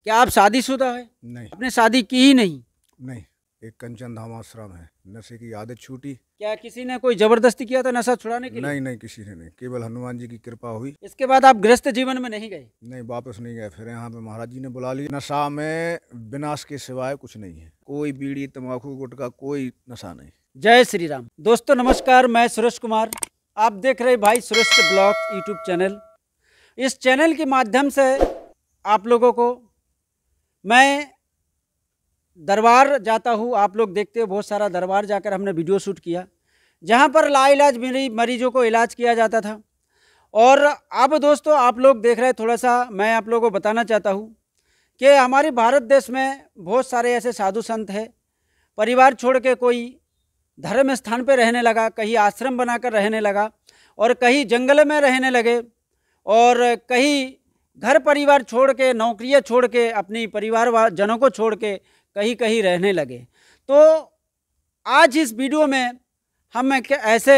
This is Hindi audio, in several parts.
क्या आप शादीशुदा है? नहीं आपने शादी की ही नहीं? नहीं, एक कंचन धाम आश्रम है। नशे की आदत छूटी। क्या किसी ने कोई जबरदस्ती किया था नशा छुड़ाने के लिए? नहीं नहीं, किसी ने नहीं, केवल हनुमान जी की कृपा हुई। इसके बाद आप गृहस्थ जीवन में नहीं गए? नहीं, वापस नहीं गए। फिर यहाँ पे महाराज जी ने बुला लिया। नशा में विनाश के सिवाय कुछ नहीं है। कोई बीड़ी तंबाकू गुटखा कोई नशा नहीं। जय श्री राम। दोस्तों नमस्कार, मैं सुरेश कुमार। आप देख रहे भाई सुरेश के ब्लॉग यूट्यूब चैनल। इस चैनल के माध्यम से आप लोगों को मैं दरबार जाता हूँ। आप लोग देखते हो बहुत सारा दरबार जाकर हमने वीडियो शूट किया, जहाँ पर लाइलाज मरीजों को इलाज किया जाता था। और अब दोस्तों आप लोग देख रहे हैं, थोड़ा सा मैं आप लोगों को बताना चाहता हूँ कि हमारे भारत देश में बहुत सारे ऐसे साधु संत हैं, परिवार छोड़ के कोई धर्म स्थान पे रहने लगा, कहीं आश्रम बनाकर रहने लगा, और कहीं जंगल में रहने लगे, और कहीं घर परिवार छोड़ के, नौकरियां छोड़ के, अपनी परिवार जनों को छोड़ के कहीं कहीं रहने लगे। तो आज इस वीडियो में हम ऐसे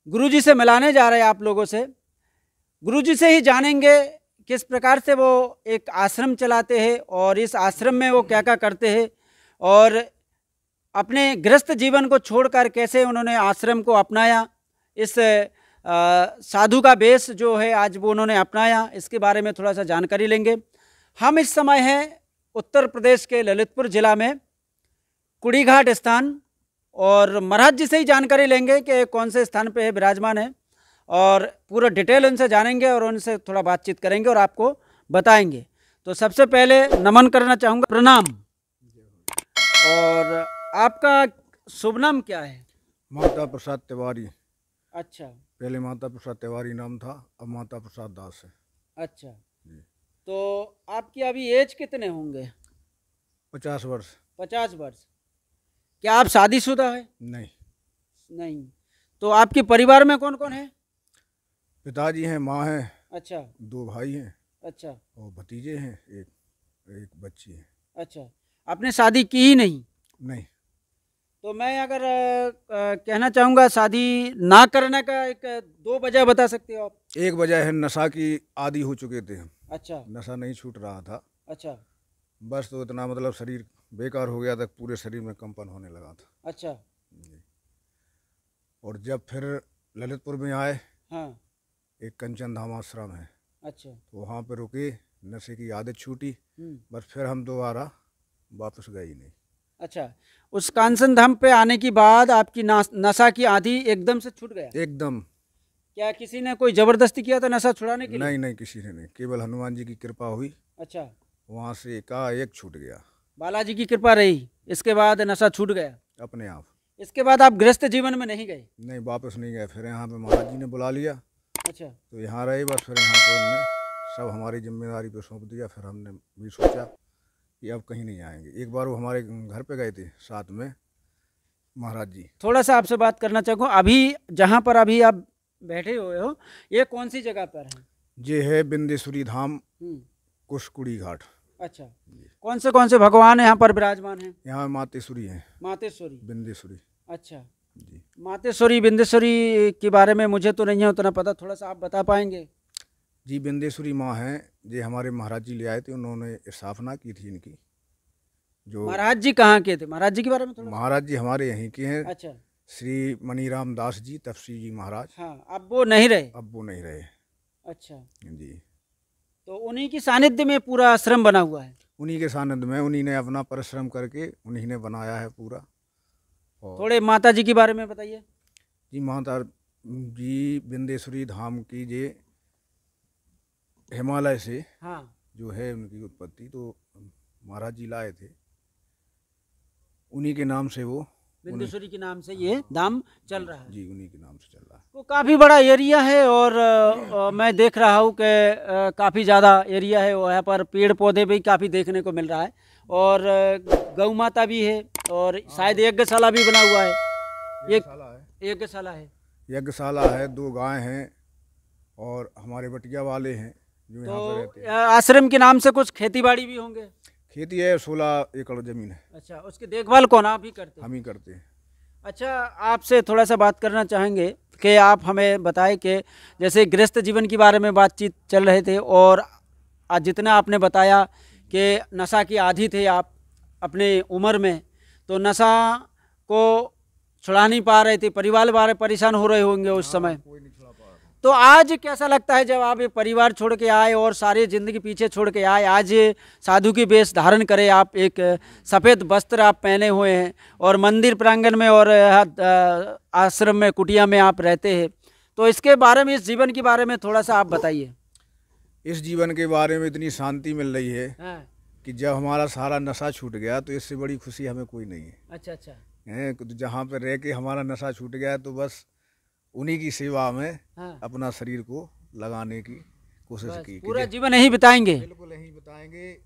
गुरुजी से मिलाने जा रहे हैं आप लोगों से। गुरुजी से ही जानेंगे किस प्रकार से वो एक आश्रम चलाते हैं और इस आश्रम में वो क्या क्या करते हैं, और अपने गृहस्थ जीवन को छोड़कर कैसे उन्होंने आश्रम को अपनाया, इस साधु का वेश जो है आज वो उन्होंने अपनाया, इसके बारे में थोड़ा सा जानकारी लेंगे। हम इस समय हैं उत्तर प्रदेश के ललितपुर ज़िला में कुड़ी घाट स्थान, और महाराज जी से ही जानकारी लेंगे कि कौन से स्थान पे है विराजमान है, और पूरा डिटेल उनसे जानेंगे और उनसे थोड़ा बातचीत करेंगे और आपको बताएंगे। तो सबसे पहले नमन करना चाहूँगा, प्रणाम। और आपका शुभ नाम क्या है? माता प्रसाद तिवारी। अच्छा, पहले माता प्रसाद तिवारी नाम था, अब माता प्रसाद दास है। अच्छा जी। तो आपकी अभी एज कितने होंगे? 50 वर्ष। 50 वर्ष। क्या आप शादीशुदा है? नहीं नहीं। तो आपके परिवार में कौन कौन है? पिताजी हैं, माँ है, अच्छा 2 भाई हैं अच्छा और भतीजे हैं, एक बच्ची है। अच्छा, आपने शादी की ही नहीं? नहीं। तो मैं अगर कहना चाहूँगा शादी ना करने का एक 2 वजह बता सकते हो आप? एक वजह है, नशा की आदी हो चुके थे हम। अच्छा नशा नहीं छूट रहा था। अच्छा बस तो इतना मतलब शरीर बेकार हो गया था, पूरे शरीर में कंपन होने लगा था। अच्छा जी। और जब फिर ललितपुर में आए, हाँ एक कंचन धाम आश्रम है, अच्छा तो वहाँ पर रुके, नशे की आदत छूटी। बस फिर हम दोबारा वापस गए ही नहीं। अच्छा, उस कांचन धाम पे आने के बाद आपकी नशा की आदि एकदम से छूट गया? एकदम। क्या किसी ने कोई जबरदस्ती किया था नशा छुड़ाने के लिए? नहीं नहीं, किसी ने नहीं, केवल हनुमान जी की कृपा हुई। अच्छा, वहाँ से एकाएक छूट गया। बालाजी की कृपा रही, इसके बाद नशा छूट गया अपने आप। इसके बाद आप गृहस्थ जीवन में नहीं गए? नहीं, वापस नहीं गए। फिर यहाँ पे महाराज जी ने बुला लिया। अच्छा, तो यहाँ रहे बस। फिर यहाँ पे उन्होंने सब हमारी जिम्मेदारी पे सौंप दिया। फिर हमने भी सोचा कि अब कहीं नहीं आएंगे। एक बार वो हमारे घर पे गए थे साथ में महाराज जी। थोड़ा सा आपसे बात करना चाहूँगा, अभी जहाँ पर अभी आप बैठे हुए हो ये कौन सी जगह पर है? ये है बिंदेश्वरी धाम, कुड़ी घाट। अच्छा, कौन से भगवान यहाँ पर विराजमान हैं? यहाँ मातेश्वरी है, मातेश्वरी, बिंदेश्वरी। अच्छा जी। मातेश्वरी बिंदेश्वरी के बारे में मुझे तो नहीं है उतना पता, थोड़ा सा आप बता पाएंगे? जी, बिंदेश्वरी माँ हैं, ये हमारे महाराज जी ले आए थे। उन्होंने स्थापना की थी इनकी। जो महाराज जी कहाँ के थे? महाराज जी के बारे में थोड़ा? महाराज जी हमारे यहीं के हैं। अच्छा, श्री मनीराम दास जी, तपसी जी महाराज। हाँ, अब वो नहीं रहे? अब वो नहीं रहे। अच्छा जी। तो उन्हीं की सानिध्य में पूरा आश्रम बना हुआ है? उन्हीं के सानिध्य में, उन्हीं ने अपना परिश्रम करके उन्हीं ने बनाया है पूरा। और थोड़े माता जी के बारे में बताइए। जी, माता जी बिंदेश्वरी धाम की जे हिमालय से हाँ, जो है उनकी उत्पत्ति, तो महाराज जी लाए थे, उन्हीं के नाम से वो बिंदेश्वरी के नाम से ये धाम चल रहा है। जी, उन्हीं के नाम से चल रहा है। तो काफ़ी बड़ा एरिया है, और मैं देख रहा हूँ कि काफ़ी ज़्यादा एरिया है, वहाँ पर पेड़ पौधे भी काफ़ी देखने को मिल रहा है, और गौ माता भी है, और शायद यज्ञशाला भी बना हुआ है। यज्ञशाला है, यज्ञशाला है, 2 गाय हैं, और हमारे बटिया वाले हैं जो यहाँ पर रहते हैं। आश्रम के नाम से कुछ खेती बाड़ी भी होंगे? खेती है, 16 एकड़ जमीन है। अच्छा, उसकी देखभाल कौन, आप ही करते हैं? हम ही करते हैं। अच्छा, आपसे थोड़ा सा बात करना चाहेंगे कि आप हमें बताएं कि जैसे गृहस्थ जीवन के बारे में बातचीत चल रहे थे, और आज जितना आपने बताया कि नशा की आदी थे आप अपने उम्र में, तो नशा को छुड़ा नहीं पा रहे थे, परिवार वाले परेशान हो रहे होंगे उस समय। कोई नहीं छुड़ा पा रहा था। तो आज कैसा लगता है जब आप ये परिवार छोड़ के आए और सारी जिंदगी पीछे छोड़ के आए, आज ये साधु की वेश धारण करे, आप एक सफ़ेद वस्त्र आप पहने हुए हैं और मंदिर प्रांगण में और आश्रम में, कुटिया में आप रहते हैं, तो इसके बारे में, इस जीवन के बारे में थोड़ा सा आप बताइए। इस जीवन के बारे में इतनी शांति मिल रही है हाँ। कि जब हमारा सारा नशा छूट गया तो इससे बड़ी खुशी हमें कोई नहीं है। अच्छा अच्छा। हैं तो जहाँ पे रह के हमारा नशा छूट गया तो बस उन्हीं की सेवा में हाँ। अपना शरीर को लगाने की कोशिश बस की। पूरा जीवन यही बिताएंगे। बिल्कुल यही बताएंगे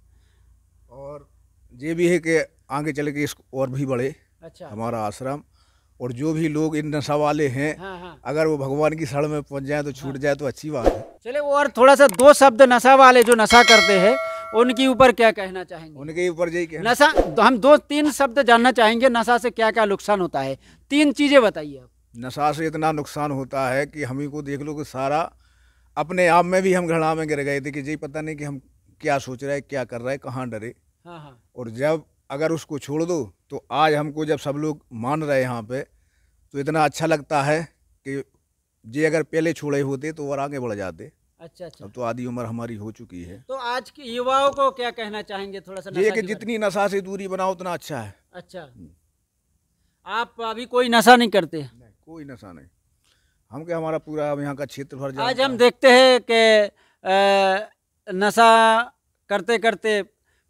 और ये भी है कि आगे चल के इसको और भी बढ़े अच्छा। हमारा आश्रम, और जो भी लोग इन नशा वाले हैं, हाँ हाँ। अगर वो भगवान की शरण में पहुंच जाए तो छूट जाए तो अच्छी बात है। चले, और थोड़ा सा दो शब्द नशा वाले जो नशा करते हैं उनके ऊपर क्या कहना चाहेंगे? उनके ऊपर यही कहना, नशा, हम दो तीन शब्द जानना चाहेंगे, नशा से क्या क्या नुकसान होता है, तीन चीजें बताइए आप। नशा से इतना नुकसान होता है कि हम ही को देख लो कि सारा अपने आप में भी हम घृणा में गिर गए थे कि जी पता नहीं कि हम क्या सोच रहे हैं, क्या कर रहे हैं, कहाँ डरे। हाँ हाँ। और जब अगर उसको छोड़ दो तो आज हमको जब सब लोग मान रहे हैं यहाँ पे, तो इतना अच्छा लगता है कि जे अगर पहले छोड़े होते तो और आगे बढ़ जाते। अच्छा अच्छा। अब तो आधी उम्र हमारी हो चुकी है। तो आज के युवाओं को क्या कहना चाहेंगे थोड़ा सा ये नशा कि के बारे जितनी नशा से दूरी बनाओ उतना अच्छा है। में? अच्छा, आप अभी कोई नशा नहीं करते? नहीं, कोई नशा नहीं। हम क्या, हमारा पूरा अब यहाँ का क्षेत्र भर आज जाता हम है। देखते हैं कि नशा करते करते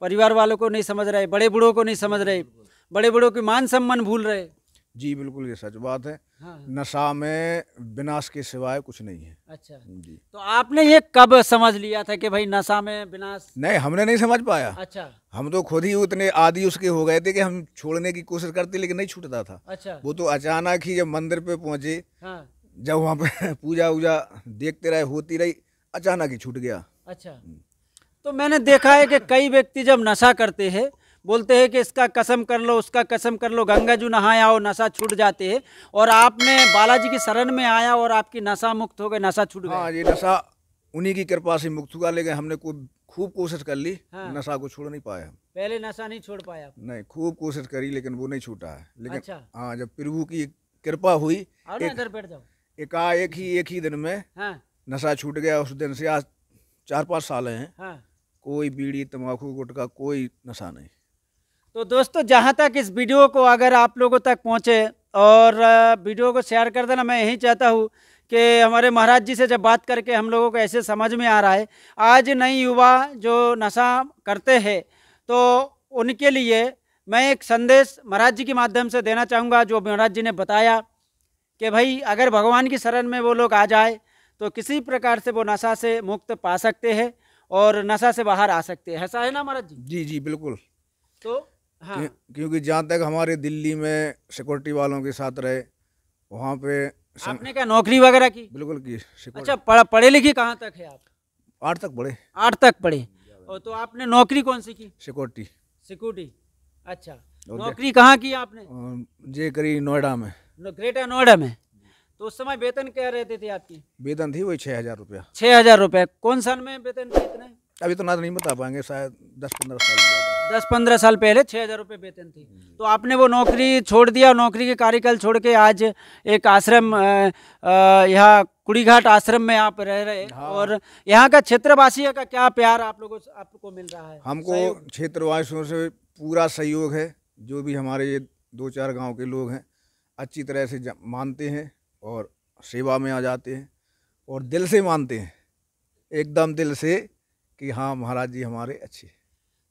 परिवार वालों को नहीं समझ रहे, बड़े बूढ़ों को नहीं समझ रहे, बड़े बूढ़ों की मान सम्मान भूल रहे। जी बिल्कुल, ये सच बात है। हाँ। नशा में विनाश के सिवाय कुछ नहीं है। अच्छा, जी तो आपने ये कब समझ लिया था कि भाई नशा में विनाश? नहीं, हमने नहीं समझ पाया। अच्छा हम तो खुद ही उतने आदी उसके हो गए थे कि हम छोड़ने की कोशिश करते लेकिन नहीं छूटता था। अच्छा। वो तो अचानक ही जब मंदिर पे पहुंचे, हाँ। जब वहाँ पे पूजा वूजा देखते रहे, होती रही, अचानक ही छूट गया। अच्छा, तो मैंने देखा है कि कई व्यक्ति जब नशा करते हैं बोलते हैं कि इसका कसम कर लो, उसका कसम कर लो, गंगा जी नहाए आओ, नशा छूट जाते हैं, और आपने बालाजी की शरण में आया और आपकी नशा मुक्त हो गए, नशा छूट गया। हाँ, ये नशा उन्हीं की कृपा से मुक्त हुआ, लेकिन हमने खूब कोशिश कर ली। हाँ। नशा को छोड़ नहीं पाया। पहले नशा नहीं छोड़ पाया? नहीं, खूब कोशिश करी लेकिन वो नहीं छूटा है। लेकिन अच्छा। हाँ, जब प्रभु की कृपा हुई, आओ ना, इधर बैठ जाओ। एक ही दिन में हाँ नशा छूट गया। उस दिन से आज 4-5 साल हैं, हाँ। कोई बीड़ी तंबाकू गुटखा कोई नशा नहीं। तो दोस्तों, जहाँ तक इस वीडियो को अगर आप लोगों तक पहुँचे और वीडियो को शेयर कर देना, मैं यही चाहता हूँ कि हमारे महाराज जी से जब बात करके हम लोगों को ऐसे समझ में आ रहा है, आज नई युवा जो नशा करते हैं तो उनके लिए मैं एक संदेश महाराज जी के माध्यम से देना चाहूँगा, जो महाराज जी ने बताया कि भाई अगर भगवान की शरण में वो लोग आ जाए तो किसी प्रकार से वो नशा से मुक्त पा सकते हैं और नशा से बाहर आ सकते हैं। ऐसा है ना महाराज जी? जी जी बिल्कुल। तो हाँ। क्योंकि जहाँ तक हमारे दिल्ली में सिक्योरिटी वालों के साथ रहे, वहाँ पे आपने क्या नौकरी वगैरह की? बिल्कुल की। अच्छा, पढ़े लिखे कहाँ तक है आप? 8 तक पढ़े। 8 तक पढ़े। और तो आपने नौकरी कौन सी की? सिक्योरिटी। सिक्योरिटी। अच्छा, नौकरी कहाँ की आपने? जे करी नोएडा में। ग्रेटर नोएडा में। तो उस समय वेतन क्या रहती थी आपकी? वेतन थी वही 6,000 रुपया। 6,000 रुपये। कौन साल में वेतन थे इतने? अभी तो ना नहीं बता पाएंगे, शायद 10-15 साल में ज़्यादा। 10-15 साल पहले 6,000 रुपये वेतन थी। तो आपने वो नौकरी छोड़ दिया, नौकरी के कार्यकाल छोड़ के आज एक आश्रम, यहाँ कुड़ीघाट आश्रम में आप रह रहे। हाँ। और यहाँ का क्षेत्रवासियों का क्या प्यार आप लोगों से आपको मिल रहा है? हमको क्षेत्रवासियों से पूरा सहयोग है। जो भी हमारे ये 2-4 गांव के लोग हैं अच्छी तरह से मानते हैं और सेवा में आ जाते हैं और दिल से मानते हैं, एकदम दिल से कि हाँ महाराज जी हमारे अच्छे।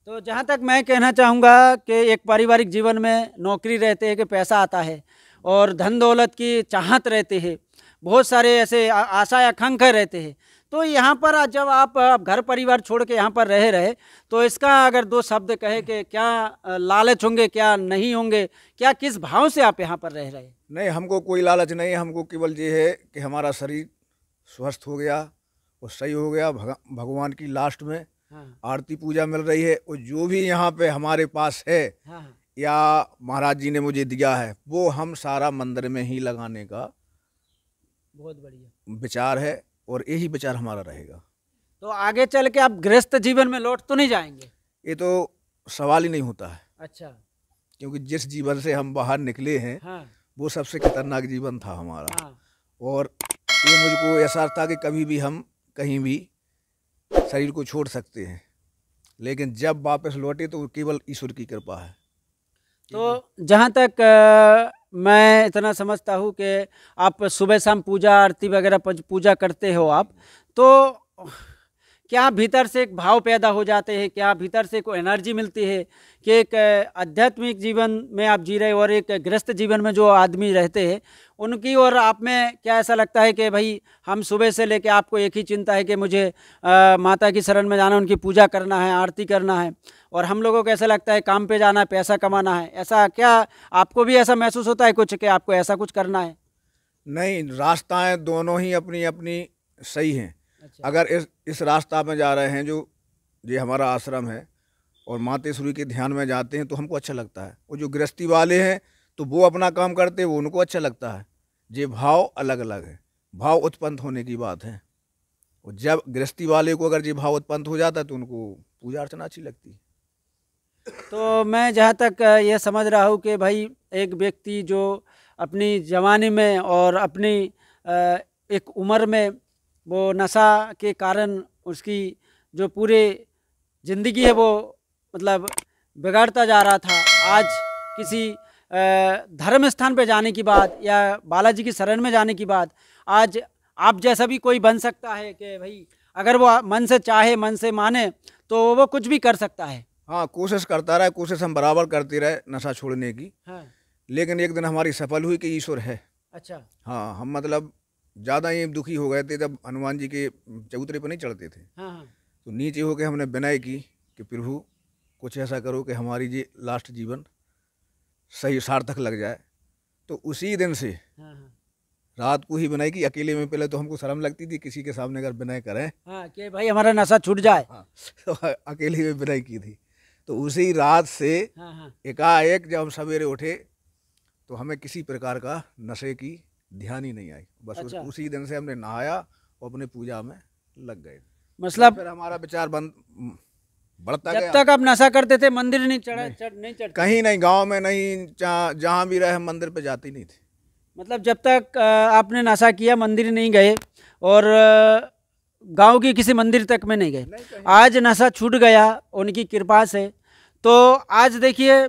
तो जहाँ तक मैं कहना चाहूँगा कि एक पारिवारिक जीवन में नौकरी रहते हैं कि पैसा आता है और धन दौलत की चाहत रहते हैं, बहुत सारे ऐसे आशा आकांक्षा रहते हैं, तो यहाँ पर जब आप घर परिवार छोड़ के यहाँ पर रहे तो इसका अगर 2 शब्द कहे कि क्या लालच होंगे, क्या नहीं होंगे, क्या किस भाव से आप यहाँ पर रह रहे? नहीं, हमको कोई लालच नहीं, हमको केवल ये है कि हमारा शरीर स्वस्थ हो गया और सही हो गया। भगवान की लास्ट में हाँ। आरती पूजा मिल रही है और जो भी यहाँ पे हमारे पास है हाँ। या महाराज जी ने मुझे दिया है वो हम सारा मंदिर में ही लगाने का बहुत बढ़िया विचार है और यही विचार हमारा रहेगा। तो आगे चल के आप गृहस्थ जीवन में लौट तो नहीं जाएंगे? ये तो सवाल ही नहीं होता है, अच्छा। क्योंकि जिस जीवन से हम बाहर निकले हैं हाँ वो सबसे खतरनाक जीवन था हमारा। हाँ। और ये मुझको एहसास था कि कभी भी हम कहीं भी शरीर को छोड़ सकते हैं, लेकिन जब वापस लौटे तो केवल ईश्वर की कृपा है। तो जहाँ तक मैं इतना समझता हूँ कि आप सुबह शाम पूजा आरती वगैरह पूजा करते हो आप, तो क्या भीतर से एक भाव पैदा हो जाते हैं, क्या भीतर से कोई एनर्जी मिलती है कि एक आध्यात्मिक जीवन में आप जी रहे हो और एक गृहस्थ जीवन में जो आदमी रहते हैं उनकी, और आप में क्या ऐसा लगता है कि भाई हम सुबह से लेके आपको एक ही चिंता है कि मुझे माता की शरण में जाना, उनकी पूजा करना है, आरती करना है, और हम लोगों को ऐसा लगता है काम पे जाना है, पैसा कमाना है, ऐसा क्या आपको भी ऐसा महसूस होता है कुछ कि आपको ऐसा कुछ करना है? नहीं, रास्ताएं दोनों ही अपनी अपनी सही हैं। अच्छा। अगर इस रास्ता में जा रहे हैं, जो ये हमारा आश्रम है, और मातेश्वरी के ध्यान में जाते हैं तो हमको अच्छा लगता है। और जो गृहस्थी वाले हैं तो वो अपना काम करते हैं, वो उनको अच्छा लगता है। ये भाव अलग अलग है, भाव उत्पन्न होने की बात है। और जब गृहस्थी वाले को अगर ये भाव उत्पन्न हो जाता है तो उनको पूजा अर्चना अच्छी लगती है। तो मैं जहाँ तक ये समझ रहा हूँ कि भाई एक व्यक्ति जो अपनी जवानी में और अपनी एक उम्र में वो नशा के कारण उसकी जो पूरी ज़िंदगी है वो मतलब बिगाड़ता जा रहा था, आज किसी धर्म स्थान पे जाने के बाद या बालाजी की शरण में जाने के बाद आज आप जैसा भी कोई बन सकता है कि भाई अगर वो मन से चाहे, मन से माने तो वो कुछ भी कर सकता है। हाँ, कोशिश करता रहे, कोशिश हम बराबर करते रहे नशा छोड़ने की। हाँ। लेकिन एक दिन हमारी सफल हुई कि ईश्वर है। अच्छा। हाँ, हम मतलब ज़्यादा ही दुखी हो गए थे जब हनुमान जी के चबूतरे पर नहीं चढ़ते थे। हाँ हाँ। तो नीचे होकर हमने विनय की कि प्रभु कुछ ऐसा करो कि हमारी जी लास्ट जीवन सही सार्थक लग जाए। तो उसी दिन से हाँ हाँ। रात को ही विनय की, अकेले में। पहले तो हमको शर्म लगती थी किसी के सामने अगर विनय करें, हाँ कि भाई हमारा नशा छूट जाए। हाँ, तो अकेले में विनय की थी। तो उसी रात से हाँ हाँ। एकाएक जब हम सवेरे उठे तो हमें किसी प्रकार का नशे की ध्यान ही नहीं आई। बस अच्छा। उसी दिन से हमने नहाया और अपने पूजा में लग गए। मतलब फिर हमारा विचार बढ़ता जब गया। तक आप नशा करते थे मंदिर नहीं नहीं चढ़ते? कहीं नहीं, गांव में नहीं, जहाँ भी रहे हम मंदिर पे जाते ही नहीं थे। मतलब जब तक आपने नशा किया मंदिर नहीं गए और गांव के किसी मंदिर तक में नहीं गए। आज नशा छूट गया उनकी कृपा से, तो आज देखिए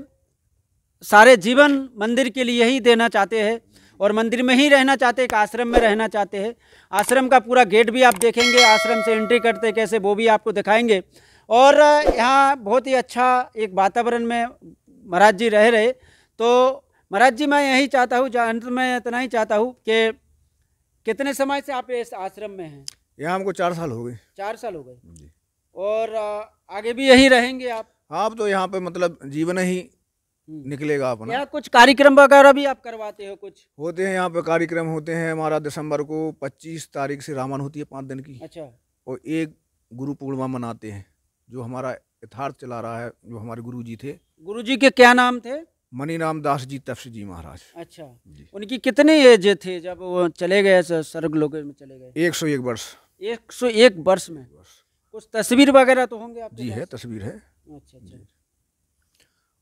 सारे जीवन मंदिर के लिए ही देना चाहते हैं और मंदिर में ही रहना चाहते हैं, एक आश्रम में रहना चाहते हैं। आश्रम का पूरा गेट भी आप देखेंगे, आश्रम से एंट्री करते कैसे वो भी आपको दिखाएंगे। और यहाँ बहुत ही अच्छा एक वातावरण में महाराज जी रह रहे। तो महाराज जी मैं यही चाहता हूँ, अंत में इतना ही चाहता हूँ कि कितने समय से आप इस आश्रम में हैं? यहाँ हमको 4 साल हो गए। 4 साल हो गए जी। और आगे भी यही रहेंगे आप? हाँ, अब तो यहाँ पे मतलब जीवन ही निकलेगा अपना। यहाँ कुछ कार्यक्रम वगैरह भी आप करवाते हो? कुछ होते हैं यहाँ पे कार्यक्रम होते हैं। हमारा दिसंबर को 25 तारीख से रामन होती है 5 दिन की। अच्छा। और एक गुरु पूर्णिमा मनाते हैं, जो हमारा यथार्थ चला रहा है, जो हमारे गुरु जी थे। गुरु जी के क्या नाम थे? मणिराम दास जी तपसी जी महाराज। अच्छा जी। उनकी कितनी एज थे जब वो चले गए स्वर्ग लोक में चले गए? 101 वर्ष। 101 वर्ष में। कुछ तस्वीर वगैरह तो होंगे आपके जी पास? है, तस्वीर है। अच्छा अच्छा।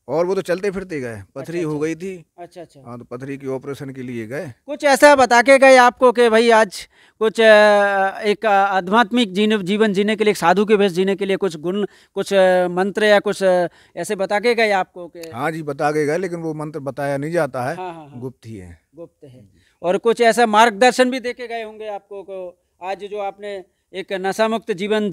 और वो तो चलते फिरते गए, पथरी अच्छा, हो गई थी। अच्छा अच्छा। हाँ, तो पथरी के ऑपरेशन के लिए गए। कुछ ऐसा बता के गए आपको कि भाई आज कुछ एक आध्यात्मिक जीवन जीने के लिए, एक साधु के भेष जीने के लिए कुछ गुण, कुछ मंत्र या कुछ ऐसे बता के गए आपको कि? हाँ जी, बता के गए, लेकिन वो मंत्र बताया नहीं जाता है। हाँ हाँ हाँ। गुप्त ही है। गुप्त है। और कुछ ऐसा मार्गदर्शन भी देके गए होंगे आपको को आज जो आपने एक नशा मुक्त जीवन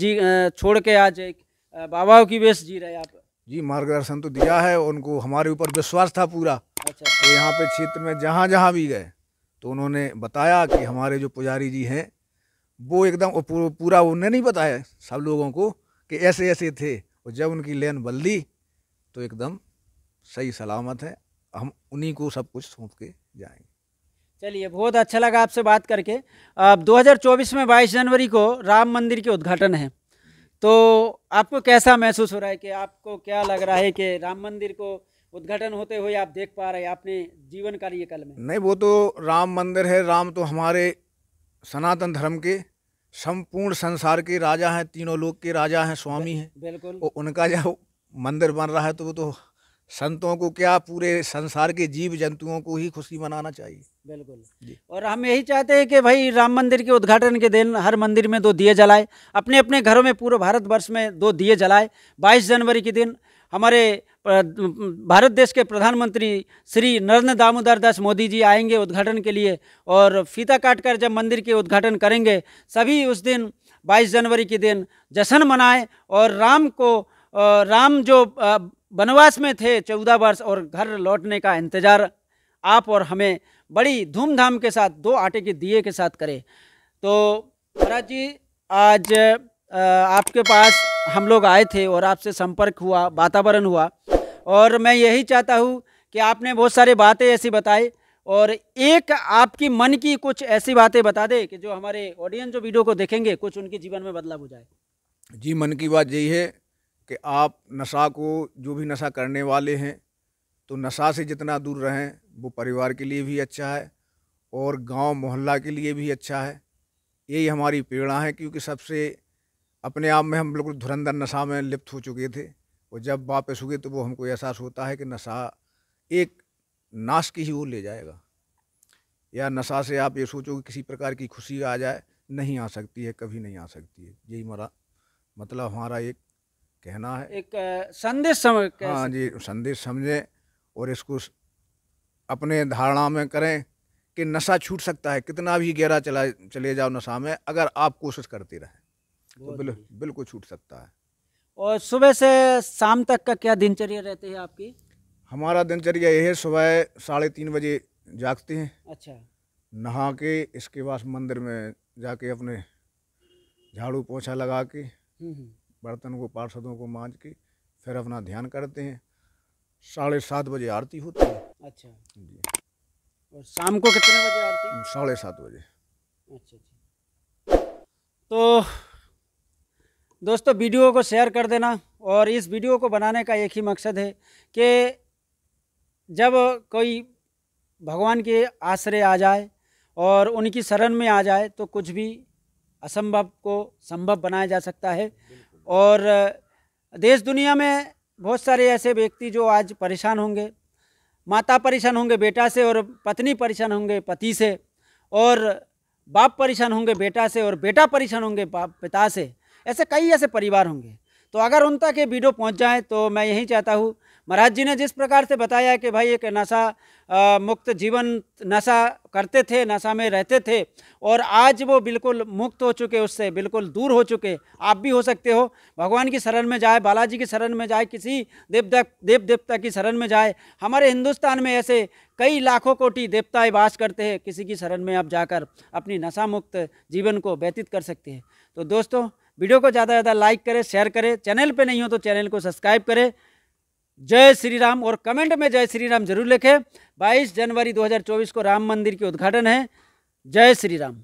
छोड़ के आज एक बाबाओं की वेश जी रहे आप? जी, मार्गदर्शन तो दिया है। उनको हमारे ऊपर विश्वास था पूरा। अच्छा। तो यहाँ पे क्षेत्र में जहाँ जहाँ भी गए तो उन्होंने बताया कि हमारे जो पुजारी जी हैं वो एकदम पूरा उन्हें नहीं बताया सब लोगों को कि ऐसे ऐसे थे। और जब उनकी लेन बदली तो एकदम सही सलामत है। हम उन्हीं को सब कुछ सौंप के जाएंगे। चलिए, बहुत अच्छा लगा आपसे बात करके। अब 2024 में 22 जनवरी को राम मंदिर के उद्घाटन है, तो आपको कैसा महसूस हो रहा है कि आपको क्या लग रहा है कि राम मंदिर को उद्घाटन होते हुए आप देख पा रहे हैं अपने जीवन कार्यकाल में? नहीं, वो तो राम मंदिर है। राम तो हमारे सनातन धर्म के संपूर्ण संसार के राजा हैं, तीनों लोक के राजा हैं, स्वामी हैं। बिल्कुल। और उनका जब मंदिर बन रहा है तो वो तो संतों को क्या, पूरे संसार के जीव जंतुओं को ही खुशी मनाना चाहिए। बिल्कुल जी। और हम यही चाहते हैं कि भाई राम मंदिर के उद्घाटन के दिन हर मंदिर में 2 दिए जलाए, अपने अपने घरों में पूरे भारतवर्ष में 2 दिए जलाए। 22 जनवरी के दिन हमारे भारत देश के प्रधानमंत्री श्री नरेंद्र दामोदर दास मोदी जी आएंगे उद्घाटन के लिए और फीता काट कर जब मंदिर के उद्घाटन करेंगे, सभी उस दिन 22 जनवरी के दिन जश्न मनाएं और राम जो वनवास में थे 14 वर्ष और घर लौटने का इंतज़ार आप और हमें बड़ी धूमधाम के साथ 2 आटे के दिए के साथ करें। तो महाराज जी, आज आपके पास हम लोग आए थे और आपसे संपर्क हुआ, वातावरण हुआ और मैं यही चाहता हूँ कि आपने बहुत सारी बातें ऐसी बताई और एक आपकी मन की कुछ ऐसी बातें बता दे कि जो हमारे ऑडियंस जो वीडियो को देखेंगे कुछ उनके जीवन में बदलाव हो जाए। जी, मन की बात यही है कि आप नशा को, जो भी नशा करने वाले हैं, तो नशा से जितना दूर रहें वो परिवार के लिए भी अच्छा है और गांव मोहल्ला के लिए भी अच्छा है। यही हमारी प्रेरणा है, क्योंकि सबसे अपने आप में हम बिल्कुल धुरंधर नशा में लिप्त हो चुके थे और जब वापस हुए तो वो हमको एहसास होता है कि नशा एक नाश की ही ओर ले जाएगा। या नशा से आप ये सोचो कि किसी प्रकार की खुशी आ जाए, नहीं आ सकती है, कभी नहीं आ सकती है। यही हमारा मतलब, हमारा एक कहना है, एक संदेश समझ हाँ जी, संदेश समझें और इसको अपने धारणा में करें कि नशा छूट सकता है। कितना भी गहरा चले जाओ नशा में, अगर आप कोशिश करते रहें तो बिल्कुल छूट सकता है। और सुबह से शाम तक का क्या दिनचर्या रहती है आपकी? हमारा दिनचर्या यह है, सुबह 3:30 बजे जागते हैं। अच्छा। नहा के इसके बाद मंदिर में जाके अपने झाड़ू पोछा लगा के बर्तन को, पार्षदों को मांज के फिर अपना ध्यान करते हैं। 7:30 बजे आरती होती है। अच्छा जी। और शाम को कितने बजे आरती? 7:30 बजे। अच्छा अच्छा। तो दोस्तों, वीडियो को शेयर कर देना और इस वीडियो को बनाने का एक ही मकसद है कि जब कोई भगवान के आश्रय आ जाए और उनकी शरण में आ जाए तो कुछ भी असंभव को संभव बनाया जा सकता है। और देश दुनिया में बहुत सारे ऐसे व्यक्ति जो आज परेशान होंगे, माता परेशान होंगे बेटा से और पत्नी परेशान होंगे पति से और बाप परेशान होंगे बेटा से और बेटा परेशान होंगे पिता से। ऐसे कई ऐसे परिवार होंगे। तो अगर उन तक ये वीडियो पहुंच जाए तो मैं यही चाहता हूँ, महाराज जी ने जिस प्रकार से बताया कि भाई एक नशा मुक्त जीवन, नशा करते थे, नशा में रहते थे और आज वो बिल्कुल मुक्त हो चुके, उससे बिल्कुल दूर हो चुके। आप भी हो सकते हो। भगवान की शरण में जाए, बालाजी की शरण में जाए, किसी देव देवता की शरण में जाए। हमारे हिंदुस्तान में ऐसे कई लाखों कोटि देवताएं वास करते हैं। किसी की शरण में आप जाकर अपनी नशा मुक्त जीवन को व्यतीत कर सकते हैं। तो दोस्तों, वीडियो को ज़्यादा से ज़्यादा लाइक करें, शेयर करें। चैनल पे नहीं हो तो चैनल को सब्सक्राइब करें। जय श्री राम और कमेंट में जय श्री राम जरूर लिखें। 22 जनवरी 2024 को राम मंदिर के उद्घाटन है। जय श्री राम।